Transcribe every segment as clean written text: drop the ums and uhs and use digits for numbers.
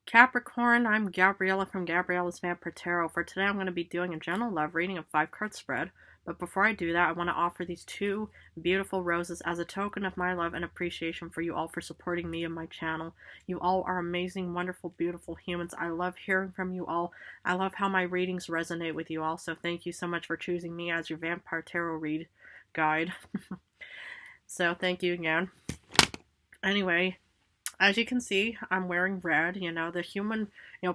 Capricorn, I'm Gabriella from Gabriella's Vampire Tarot. For today, I'm going to be doing a general love reading, a 5-card spread. But before I do that, I want to offer these two beautiful roses as a token of my love and appreciation for you all for supporting me and my channel. You all are amazing, wonderful, beautiful humans. I love hearing from you all. I love how my readings resonate with you all. So thank you so much for choosing me as your Vampire Tarot read guide. So thank you again. Anyway, as you can see, I'm wearing red. The human,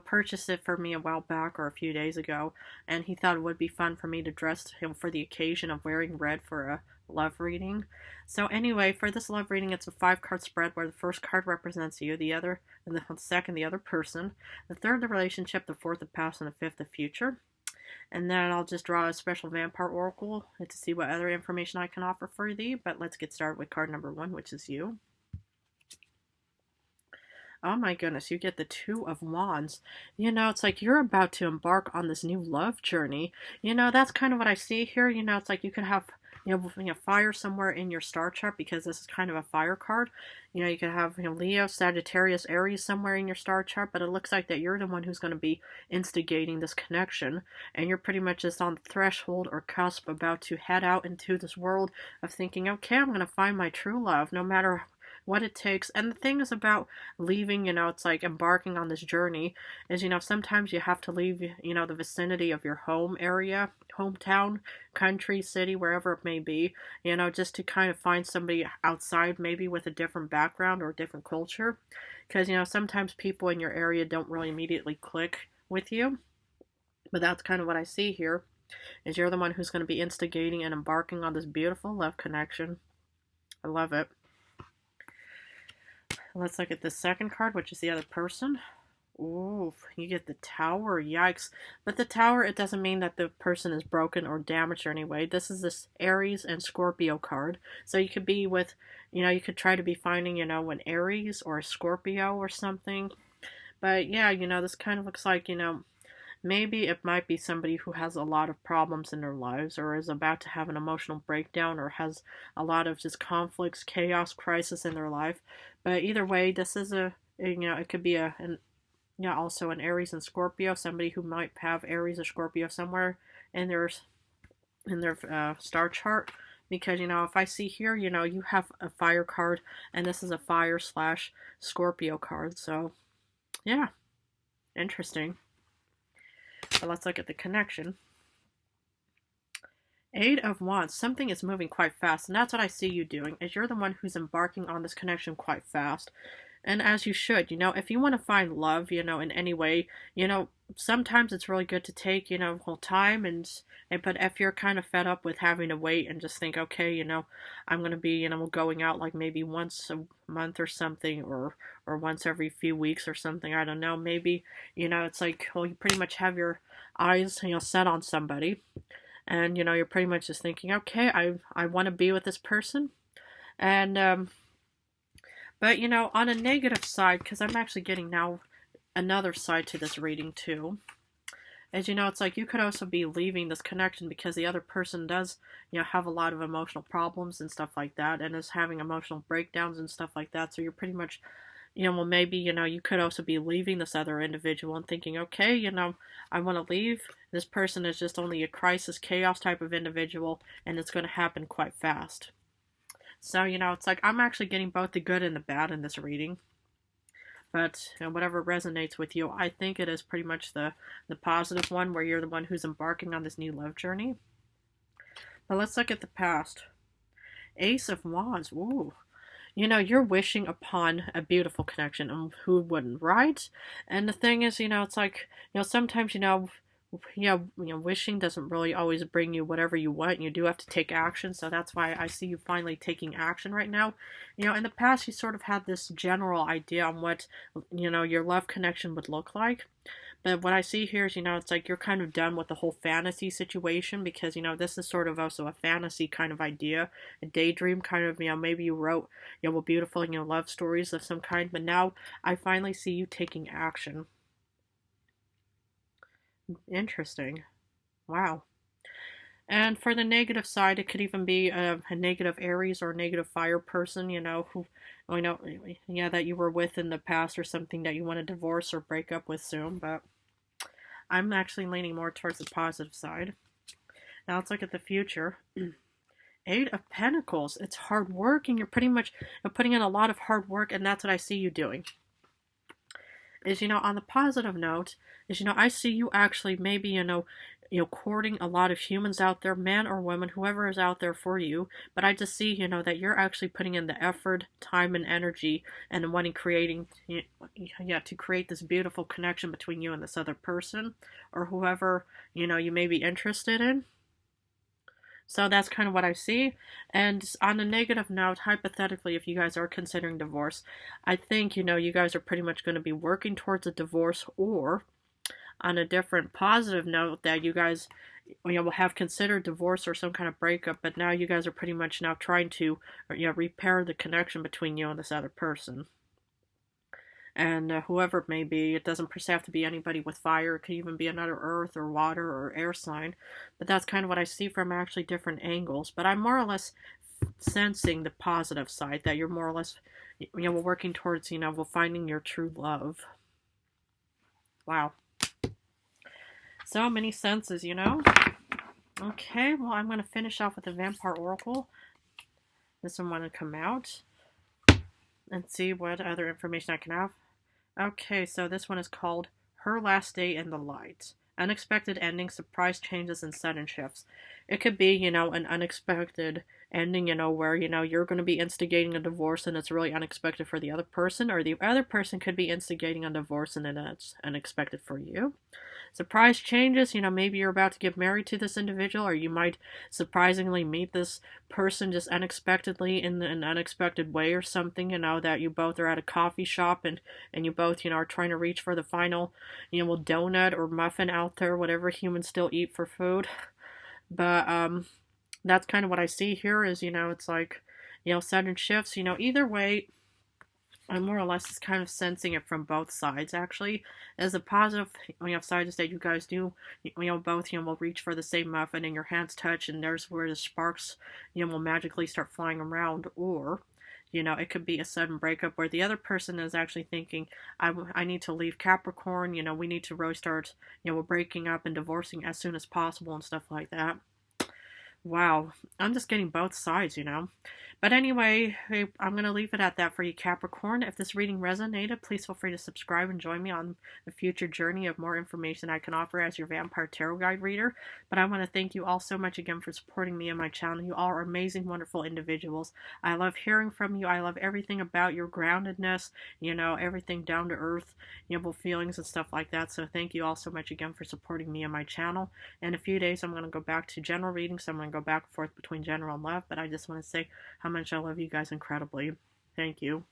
purchased it for me a while back or a few days ago, and he thought it would be fun for me to dress him for the occasion of wearing red for a love reading. So anyway, for this love reading, it's a 5-card spread where the first card represents you, and the second, the other person, the third, the relationship, the fourth, the past, and the fifth, the future. And then I'll just draw a special vampire oracle to see what other information I can offer for thee. But let's get started with card number 1, which is you. Oh my goodness, you get the Two of Wands. It's like you're about to embark on this new love journey. That's kind of what I see here. It's like you could have, fire somewhere in your star chart because this is kind of a fire card. You could have, Leo, Sagittarius, Aries somewhere in your star chart, but it looks like that you're the one who's going to be instigating this connection. And you're pretty much just on the threshold or cusp about to head out into this world of thinking, okay, I'm going to find my true love no matter what it takes. And the thing is about leaving, it's like embarking on this journey is, sometimes you have to leave, the vicinity of your home area, hometown, country, city, wherever it may be, just to kind of find somebody outside, maybe with a different background or a different culture. Because, sometimes people in your area don't really immediately click with you. But that's kind of what I see here, is you're the one who's going to be instigating and embarking on this beautiful love connection. I love it. Let's look at the second card, which is the other person. Ooh, you get the Tower. Yikes. But the Tower, it doesn't mean that the person is broken or damaged or anyway. This is this Aries and Scorpio card. So you could be with, you could try to be finding, an Aries or a Scorpio or something. But yeah, this kind of looks like, maybe it might be somebody who has a lot of problems in their lives or is about to have an emotional breakdown or has a lot of just conflicts, chaos, crisis in their life. But either way, this is it could be also an Aries and Scorpio, somebody who might have Aries or Scorpio somewhere in their star chart. Because, if I see here, you have a fire card and this is a fire/Scorpio card. So, yeah, interesting. But let's look at the connection. 8 of Wands. Something is moving quite fast, and that's what I see you doing, is you're the one who's embarking on this connection quite fast. And as you should, if you want to find love, in any way, sometimes it's really good to take, whole time but if you're kind of fed up with having to wait and just think, okay, I'm going to be, going out like maybe once a month or something, or once every few weeks or something, I don't know, maybe, it's like, well, you pretty much have your eyes, set on somebody, and, you're pretty much just thinking, okay, I want to be with this person, and, but, on a negative side, because I'm actually getting now another side to this reading too, is, it's like you could also be leaving this connection because the other person does, have a lot of emotional problems and stuff like that, and is having emotional breakdowns and stuff like that. So you're pretty much, well, maybe, you could also be leaving this other individual and thinking, okay, I want to leave. This person is just only a crisis, chaos type of individual, and it's going to happen quite fast. So, it's like I'm actually getting both the good and the bad in this reading. But whatever resonates with you, I think it is pretty much the positive one where you're the one who's embarking on this new love journey. But let's look at the past. Ace of Wands. Ooh. You're wishing upon a beautiful connection, and who wouldn't, right? And the thing is, it's like, sometimes, wishing doesn't really always bring you whatever you want. You do have to take action, so that's why I see you finally taking action right now. In the past, you sort of had this general idea on what, your love connection would look like. But what I see here is, it's like you're kind of done with the whole fantasy situation because, this is sort of also a fantasy kind of idea, a daydream kind of, maybe you wrote, beautiful, love stories of some kind. But now I finally see you taking action. Interesting. Wow. And for the negative side, it could even be a negative Aries or a negative fire person, who, yeah, that you were with in the past or something that you want to divorce or break up with soon. But I'm actually leaning more towards the positive side. Now let's look at the future. Eight of Pentacles. It's hard work, and you're pretty much putting in a lot of hard work, and that's what I see you doing. On the positive note, I see you actually maybe, courting a lot of humans out there, man or woman, whoever is out there for you. But I just see, that you're actually putting in the effort, time, and energy, and wanting to create this beautiful connection between you and this other person, or whoever, you may be interested in. So that's kind of what I see. And on a negative note, hypothetically, if you guys are considering divorce, I think, you guys are pretty much going to be working towards a divorce, or on a different positive note, that you guys will have considered divorce or some kind of breakup, but now you guys are pretty much now trying to repair the connection between you and this other person. And whoever it may be, it doesn't have to be anybody with fire. It could even be another earth or water or air sign. But that's kind of what I see from actually different angles. But I'm more or less sensing the positive side, that you're more or less, working towards, finding your true love. Wow. So many senses, Okay, well, I'm going to finish off with the Vampire Oracle. This one want to come out and see what other information I can have. Okay, so this one is called Her Last Day in the Light. Unexpected endings, surprise changes, and sudden shifts. It could be, an unexpected ending, where, you're going to be instigating a divorce and it's really unexpected for the other person, or the other person could be instigating a divorce and then it's unexpected for you. Surprise changes, maybe you're about to get married to this individual, or you might surprisingly meet this person just unexpectedly in an unexpected way or something, that you both are at a coffee shop and you both, are trying to reach for the final, donut or muffin out there, whatever humans still eat for food. But, that's kind of what I see here is, it's like, sudden shifts, either way, I'm more or less just kind of sensing it from both sides, actually. As a positive, side is that you guys do, both, will reach for the same muffin and your hands touch and there's where the sparks, will magically start flying around. Or, it could be a sudden breakup where the other person is actually thinking, I need to leave Capricorn, we need to really start, breaking up and divorcing as soon as possible and stuff like that. Wow, I'm just getting both sides, But anyway, I'm going to leave it at that for you, Capricorn. If this reading resonated, please feel free to subscribe and join me on the future journey of more information I can offer as your Vampire Tarot Guide reader. But I want to thank you all so much again for supporting me and my channel. You all are amazing, wonderful individuals. I love hearing from you. I love everything about your groundedness, everything down to earth, feelings and stuff like that. So thank you all so much again for supporting me and my channel. In a few days, I'm going to go back to general readings. So I'm going to go back and forth between general and love. But I just want to say how much I love you guys incredibly. Thank you.